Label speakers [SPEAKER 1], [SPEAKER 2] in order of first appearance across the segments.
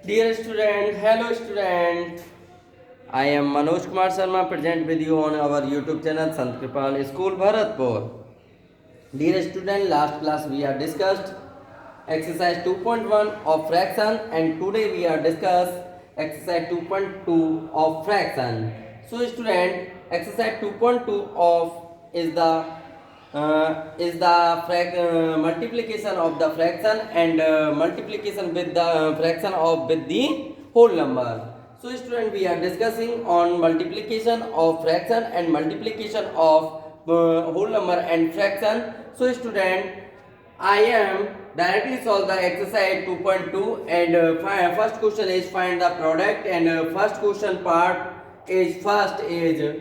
[SPEAKER 1] Dear student, hello student. I am Manoj Kumar Sharma present with you on our YouTube channel Sant Kripal School Bharatpur. Dear student, last class we have discussed exercise 2.1 of fraction and today we are discuss exercise 2.2 of fraction. So student, exercise 2.2 of is the multiplication of the fraction and multiplication with the fraction of with the whole number. So student, we are discussing on multiplication of fraction and multiplication of whole number and fraction. So student, I am directly solve the exercise 2.2 and first question is find the product and first question part is first is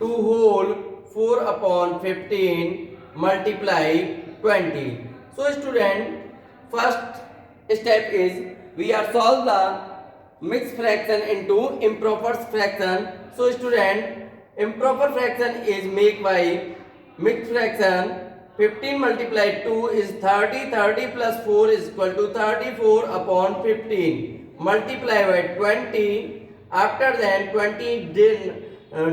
[SPEAKER 1] 2 whole 4 upon 15 multiply 20. So student, first step is we are solve the mixed fraction into improper fraction. So student, improper fraction is made by mixed fraction. 15 multiplied 2 is 30. 30 plus 4 is equal to 34 upon 15 multiply by 20. After then 20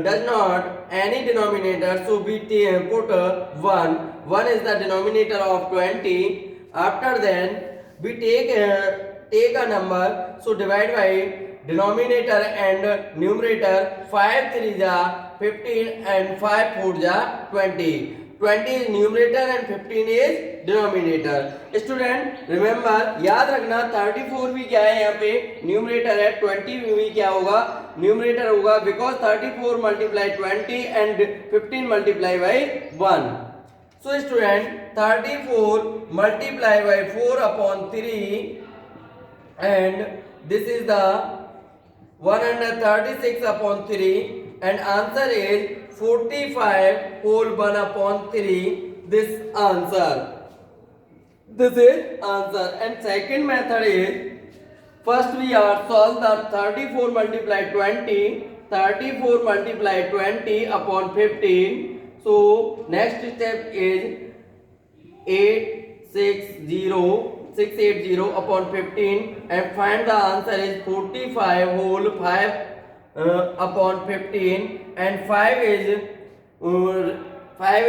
[SPEAKER 1] does not any denominator, so we put 1. 1 is the denominator of 20. After then we take a number, so divide by denominator and numerator. 5 3 ja 15 and 5 4 ja 20. 20 is numerator and 15 is denominator. Student remember याद रखना 34 भी क्या है यहाँ पे numerator है, 20 भी क्या होगा न्यूमरेटर होगा, because 34 multiply 20 and 15 multiply by 1. So student 34 multiply by 4 upon 3 and this is the 136 upon 3 and answer is 45 whole 1 upon 3. This answer. This is answer. And second method is first we are solve the 34 multiply 20. 34 multiply 20 upon 15. So next step is 680 upon 15 and find the answer is 45 whole 5 upon 15 and 5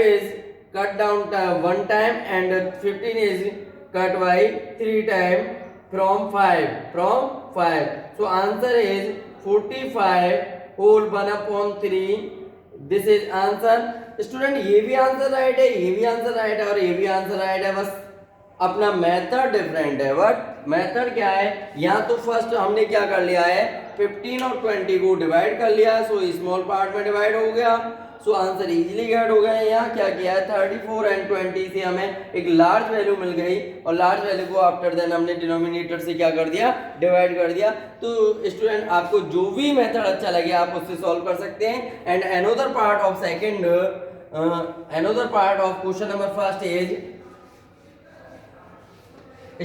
[SPEAKER 1] is cut down one time and 15 is cut by 3 time from 5. So answer is 45 whole 1 upon 3. This is answer. Student ये भी answer right है, ये भी answer right है और ये भी answer right है, बस अपना मेथड डिफरेंट है. बट मेथड क्या है, यहाँ तो फर्स्ट हमने क्या कर लिया है 15 और 20 को डिवाइड कर लिया, सो स्मॉल पार्ट में डिवाइड हो गया, सो आंसर इजीली गेट हो गया. यहाँ क्या किया है 34 एंड 20 से हमें एक लार्ज वैल्यू मिल गई और लार्ज वैल्यू को आफ्टर देन हमने डिनोमिनेटर से क्या कर दिया डिवाइड कर दिया. तो स्टूडेंट आपको जो भी मेथड अच्छा लगे आप उससे सॉल्व कर सकते हैं. And another part of second another part of question number first is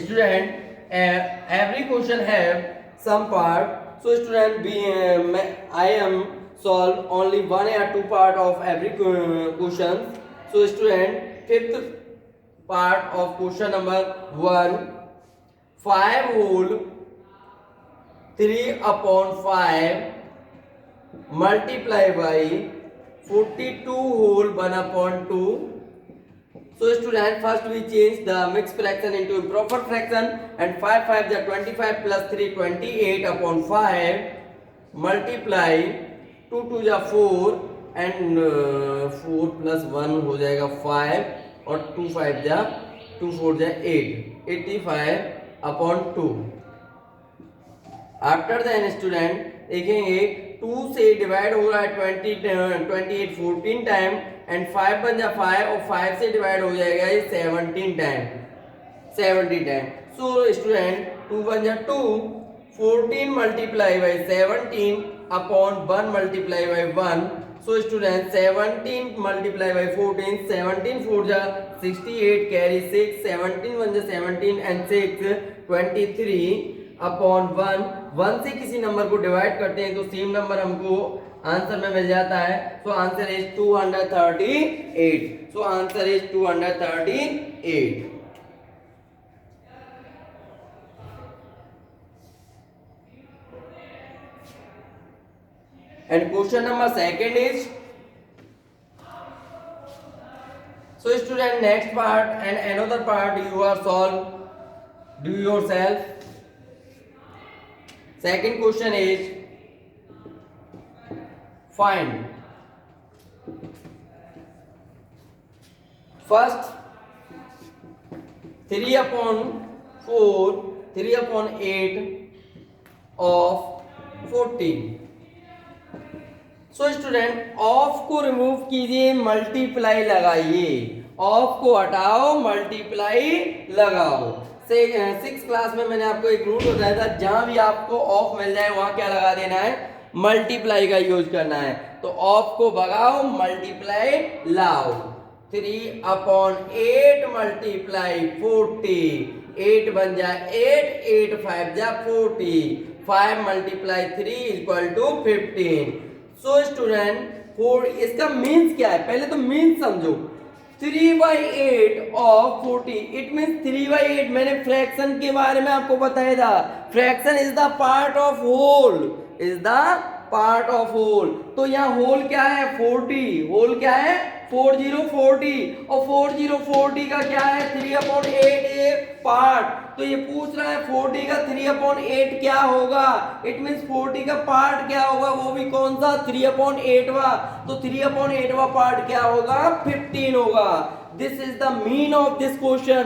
[SPEAKER 1] student every question have some part. So student I am solve only one or two part of every question. So student fifth part of question number 1 5 whole 3 upon 5 multiply by 42 whole 1 upon 2. So student first we change the mixed fraction into improper fraction and 5 5 is 25 plus 3 28 upon 5 multiply 2 2 is 4 and 4 plus 1 हो जाएगा 5 और 2 5 जा 2 4 जा 8 85 upon 2. After then student देखेंगे 2 से divide हो रहा है 28 14 टाइम एंड 5 बन जा 5 और 5 से डिवाइड हो जाएगा ये 17 टाइम. सो स्टूडेंट 2 बन जा 2 14 multiply by 17 upon 1 multiply by 1. So student 17 multiply by 14 17 4 जा 68 कैरी 6 17 1 जा 17 एंड 6 23 अपॉन 1 से किसी नंबर को डिवाइड करते हैं तो सेम नंबर हमको आंसर में मिल जाता है. So answer is 238. So answer is 238. And question number second is, so student, next part and another part you are solve, do yourself. Second question is, find first 3 upon 4, 3 upon 8 of 14. So student of को remove कीजिए, multiply लगाइए, of को हटाओ, multiply लगाओ। Six class में मैंने आपको एक रूल बताया था, जहां भी आपको ऑफ मिल जाए वहां क्या लगा देना है, मल्टीप्लाई का यूज करना है। तो ऑफ को भगाओ, मल्टीप्लाई लाओ। 3 अपॉन 8 मल्टीप्लाई 40, 8 बन जाए 8, 8 5 जा 40, 5 multiply 3 equal to 15। So student, for इसका मीन्स क्या है, पहले तो मीन्स समझो। 3/8 ऑफ 40, इट मीन्स 3/8। मैंने फ्रैक्शन के बारे में आपको बताया था, fraction is the part of whole, is the part of whole. तो यहाँ होल क्या है, 40, होल क्या है 4040, और 4040 का क्या है 3/8 ये पार्ट। तो ये पूछ रहा है 40 का 3/8 क्या होगा, इट मीन्स 40 का पार्ट क्या होगा, वो भी कौन सा 3/8वां। तो 3/8वां पार्ट क्या होगा, 15 होगा। This is the mean of this question,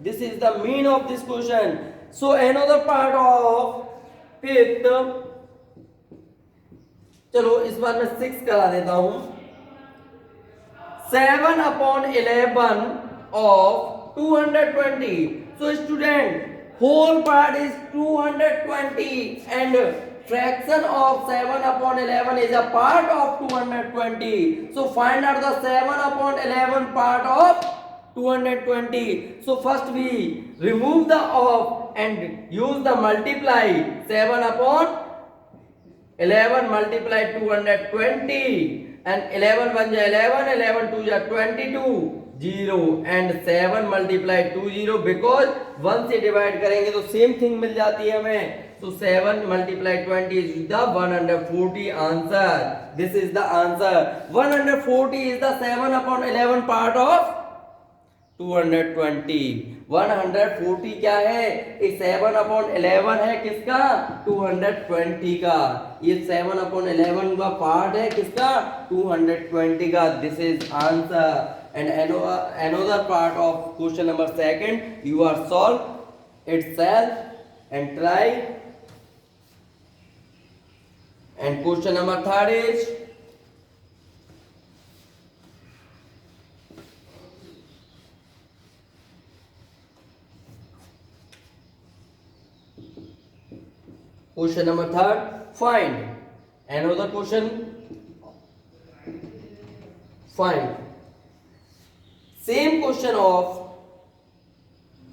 [SPEAKER 1] this is the mean of this question. So another part of fifth, चलो इस बार मैं 6 करा देता हूं। 7/11 of 220. So student, whole part is 220 and fraction of 7/11 is a part of 220. So find out the 7/11 part of 220. So first we remove the of and use the multiply. 7/11 multiply 220. And 11 बन जाए 11, 11 2 जा 22, 0 and 7 multiply 20 because 1 से divide करेंगे तो same thing मिल जाती है हमें। So 7 multiply 20 is the 140 answer. This is the answer. 140 is the 7/11 part of 220. 140 क्या है, ये 7/11 है किसका, 220 का। ये 7/11 का पार्ट है किसका, 220 का। This is answer. And another part of question number second you are solve itself and try. And question number third is, question number third, find another question. Find same question of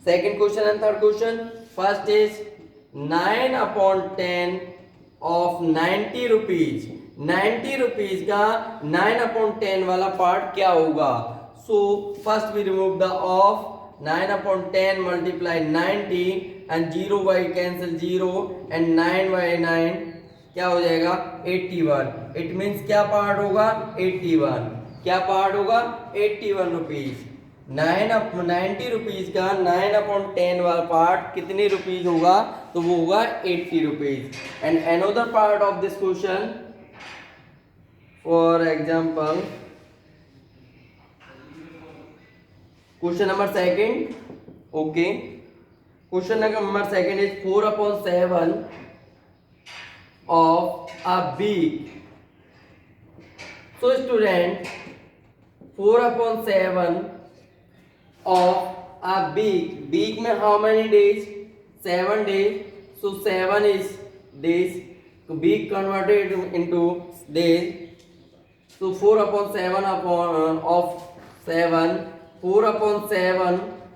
[SPEAKER 1] second question and third question. First is 9/10 of 90 rupees. 90 rupees का 9/10 वाला part क्या होगा। So first we remove the of, 9/10 multiply 90 and 0 by cancel 0 and 9/9 क्या हो जाएगा 81। It means क्या part होगा 81, क्या पार्ट होगा 81 रुपीज। 90 रुपीज का 9/10 वाला पार्ट कितने रुपीज होगा, तो वो होगा 80 rupees. And another part of this question, for example question number second, okay. Question number second is 4/7 of a beak. So student, 4/7 of a beak. Beak में how many days, 7 days. So 7 is days, so beak converted into days. So 4/7 of 7, 4/7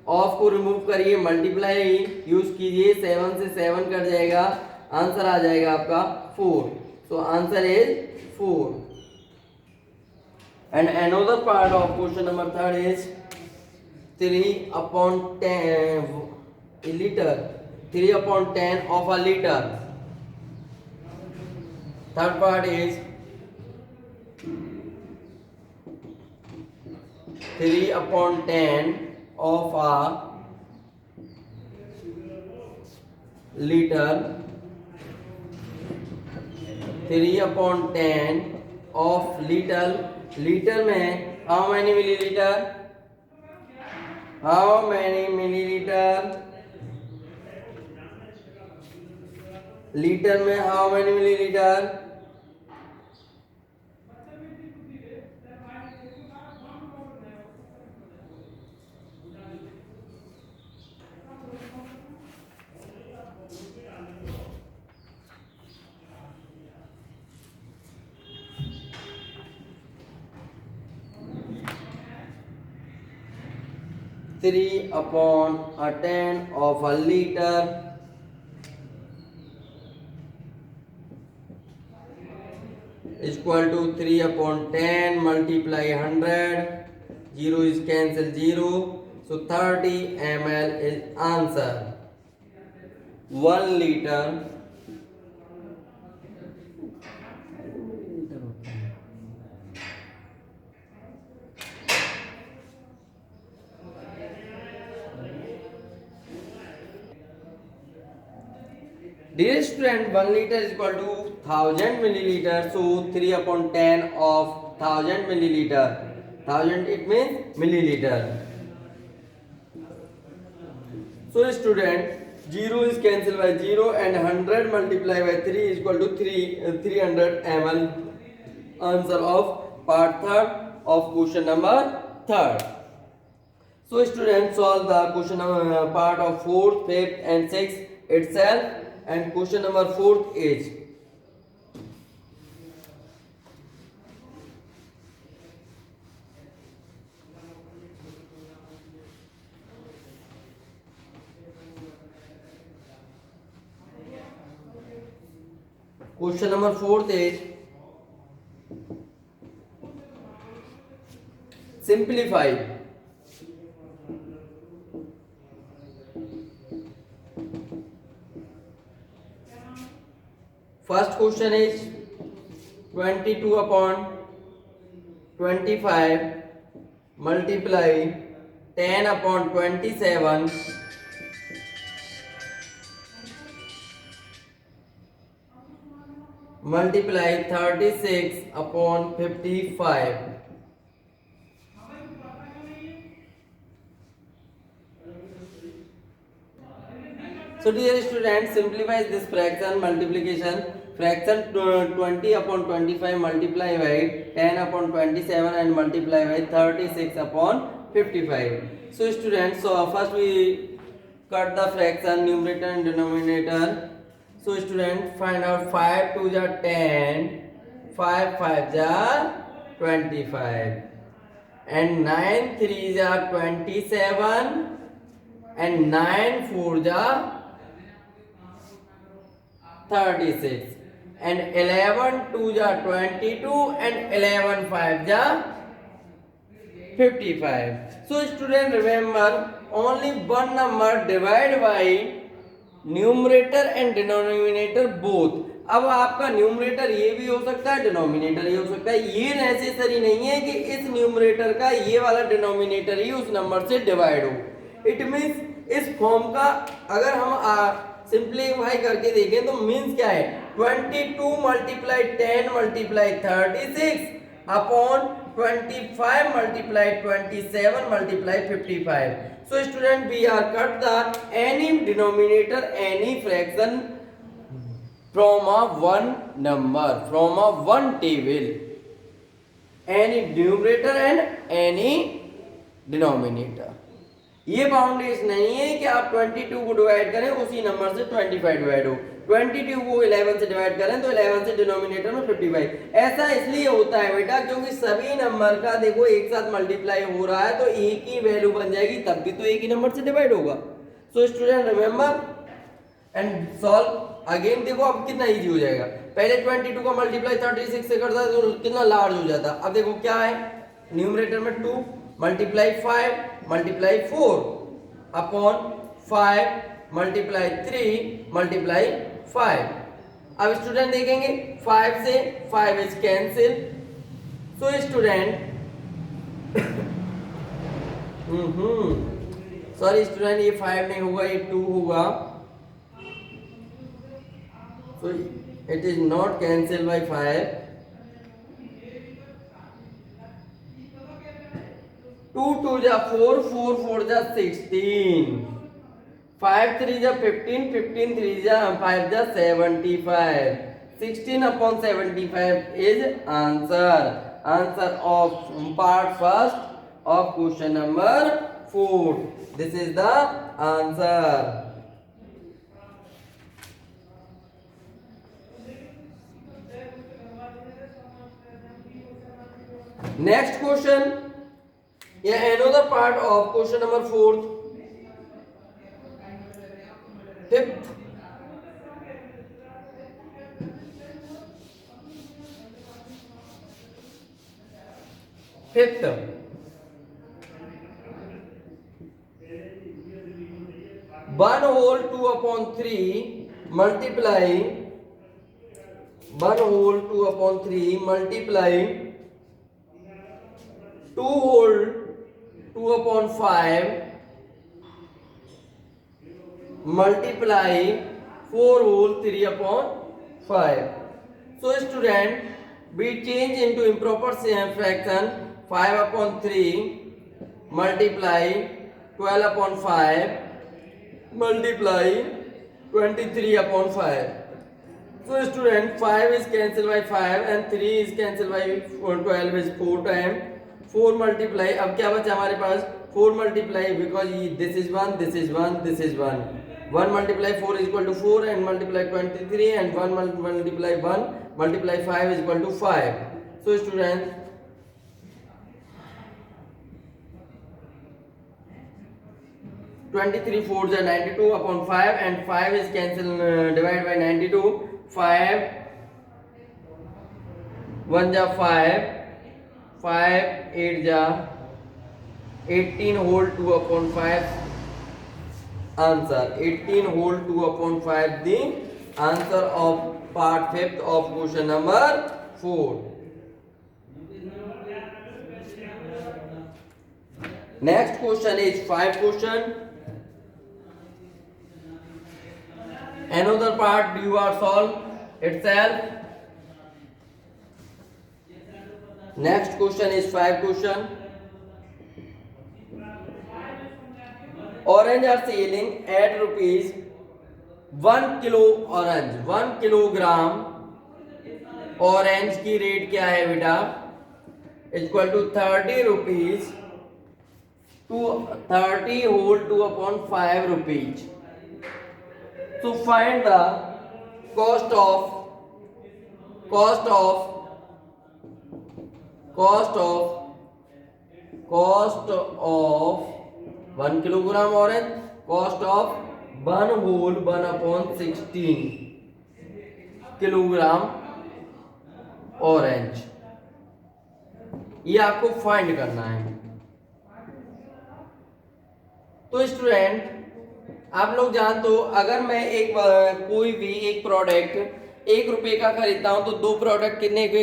[SPEAKER 1] of को remove करिए, multiply use कीजिए, 7 से 7 cut जाएगा, answer आ जाएगा आपका 4. So answer is 4. And another part of question number third is 3/10 litre, 3/10 of a liter. Third part is 3/10 of a liter, 3/10 of liter, litre में how many millilitre, how many millilitre, litre में how many millilitre, 3/10 of a liter is equal to 3/10 multiply 100, 0 is cancel 0, so 30 ml is answer. 1 liter Dear student, 1 liter is equal to 1000 milliliter. So 3/10 of 1000 milliliter. 1000 it means milliliter. So student, 0 is cancelled by 0 and 100 multiplied by 3 is equal to 300 ml. Answer of part 3rd of question number 3rd. So student, solve the question number part of 4th, 5th and 6th itself. And question number 4th is simplify. First question is 22/25 multiply 10/27 multiply 36/55. So dear students, simplify this fraction multiplication. Fraction 20/25 multiply by 10/27 and multiply by 36/55. So students, so first we cut the fraction numerator and denominator. So student, find out 5 2 are 10, 5 5 are 25 and 9 3 are 27 and 9 4 are 36 and 11 2 are 22 and 11 5 are 55. So student, remember only one number divide by numerator and denominator both. अब आपका numerator ये भी हो सकता है, denominator ये हो सकता है. ये नेसेसरी नहीं है कि इस न्यूमरेटर का ये वाला डिनोमिनेटर ही उस नंबर से डिवाइड हो. इट मींस इस फॉर्म का अगर हम सिंप्लीफाई करके देखें तो मींस क्या है, 22 multiply 10 multiply 36 upon 25 multiply 27 multiply 55. So student, we are cut the any denominator, any fraction from a one number, from a one table, any numerator and any denominator. ये boundaries नहीं है कि आप 22 को डिवाइड करें उसी नंबर से 25 divide हो, 22 को 11 से डिवाइड करें तो 11 से डिनोमिनेटर में 55. ऐसा इसलिए होता है बेटा क्योंकि सभी नंबर का देखो एक साथ मल्टीप्लाई हो रहा है तो एक ही वैल्यू बन जाएगी, तब भी तो एक ही नंबर से डिवाइड होगा. So student remember and solve again. देखो अब कितना इजी हो जाएगा. पहले 22 का मल्टीप्लाई 36 से करता है तो कितना लार्ज हो जाता. अब देखो क्या है, न्यूमरेटर में 2 multiply 5 multiply 4 upon 5 multiply 3 multiply 5. अब स्टूडेंट देखेंगे 5 से 5 is cancel. So student sorry student, ये 5 नहीं होगा, ये 2 होगा। So it is not cancel bye 5। 2 2 जा 4, 4 4 जा 16, 5 3 जा 15, 15 3 जा 5 जा 75, 16 upon 75 is answer of part first of question number 4. This is the answer. Next question, yeah, another part of question number 4th. Fifth, one whole 2 upon 3 multiply 1 whole 2 upon 3 multiply 2 whole 2 upon 5 multiply 4 whole 3 upon 5. So student, we change into improper fraction. 5 upon 3 multiply 12 upon 5 multiply 23 upon 5. So student, 5 is cancelled by 5 and 3 is cancelled by 12 is 4 times 4 multiply. अब क्या बचा हमारे पास? 4 multiply, because this is 1, this is 1, this is 1. 1 multiply 4 is equal to 4 and multiply 23, and 1 multiply 1 multiply 5 is equal to 5. So student, (23 4s are 92 upon 5 and 5 is cancelled, divided by 92. 5 1 ja 5, 5 8 ja 18 whole 2 upon 5. Answer 18 whole 2 upon 5, the answer of part 5th of question number 4. Next question is 5 question. Another part you are solved itself. Next question is 5 question. Orange are selling at rupees 1 kilo orange. 1 kilogram orange की rate क्या है बेटा? Equal to 30 rupees to 30 whole 2 upon 5 rupees. So find the cost of 1 kilogram orange, cost of 1 whole 1 upon 16 kilogram orange, ये आपको find करना है। तो student, आप लोग जानते हो, अगर मैं कोई भी एक प्रोडक्ट 1 रुपए का खरीदता हूं तो 2 प्रोडक्ट कितने के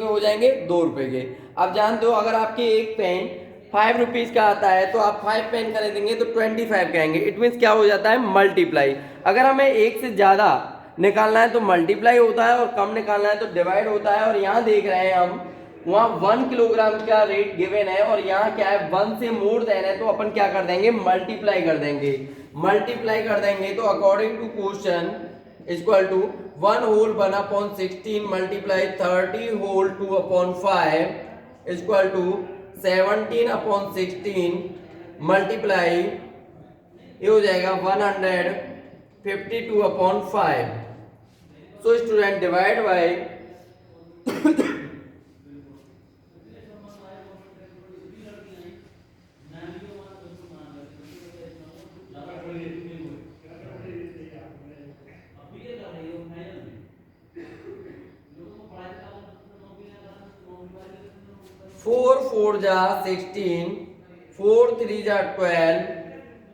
[SPEAKER 1] हो जाएंगे? 2 रुपए के। आप जानते हो, अगर आपके एक पेन 5 रुपीज का आता है तो आप 5 पेन खरीदेंगे तो 25 के आएंगे। इट मीन्स क्या हो जाता है? मल्टीप्लाई। अगर हमें एक से ज्यादा निकालना है तो मल्टीप्लाई होता है और कम निकालना है तो डिवाइड होता है। और यहाँ देख रहे हैं हम, वहाँ 1 किलोग्राम का रेट गिवन है और यहाँ क्या है? 1 से मोर देन है, तो अपन क्या कर देंगे? मल्टीप्लाई कर देंगे। मल्टीप्लाई कर देंगे तो according to question equal to 1 whole 1 upon 16 multiply 30 whole 2 upon 5 equal to 17 upon 16 multiply, ये हो जाएगा 152 upon 5. So student, divide by 4 4 जा 16, 4 3 जा 12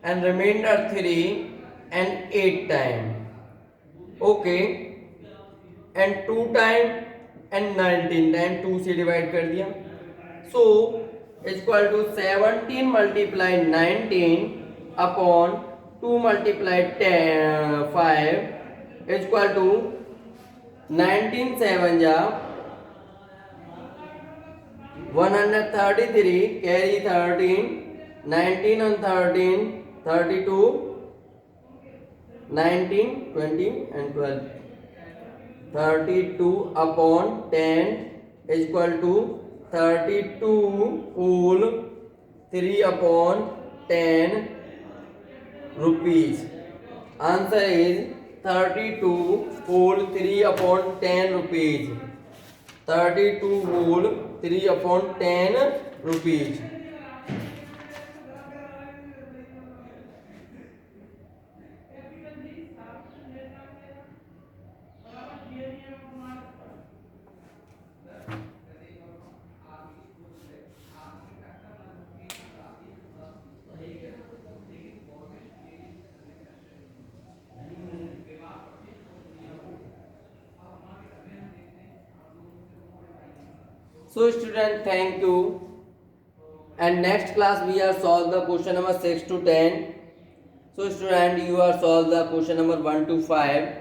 [SPEAKER 1] and remainder 3 and 8 time. Okay, and 2 time and 19 time 2 से डिवाइड कर दिया। So is equal to 17 multiplied 19 upon 2 multiplied 10, 5 is equal to 19 7 ja 133 carry 13 19 and 13 32 19 20 and 12 32 upon 10 is equal to 32 whole 3 upon 10 rupees. Answer is 32 whole 3 upon 10 rupees. 32 whole 3 upon 10 rupees. So student, thank you. And next class we are solve the question number 6 to 10. So student, you are solve the question number 1 to 5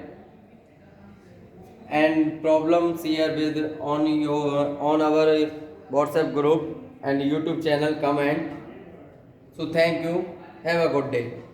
[SPEAKER 1] and problems here with on our WhatsApp group and YouTube channel comment. So thank you. Have a good day.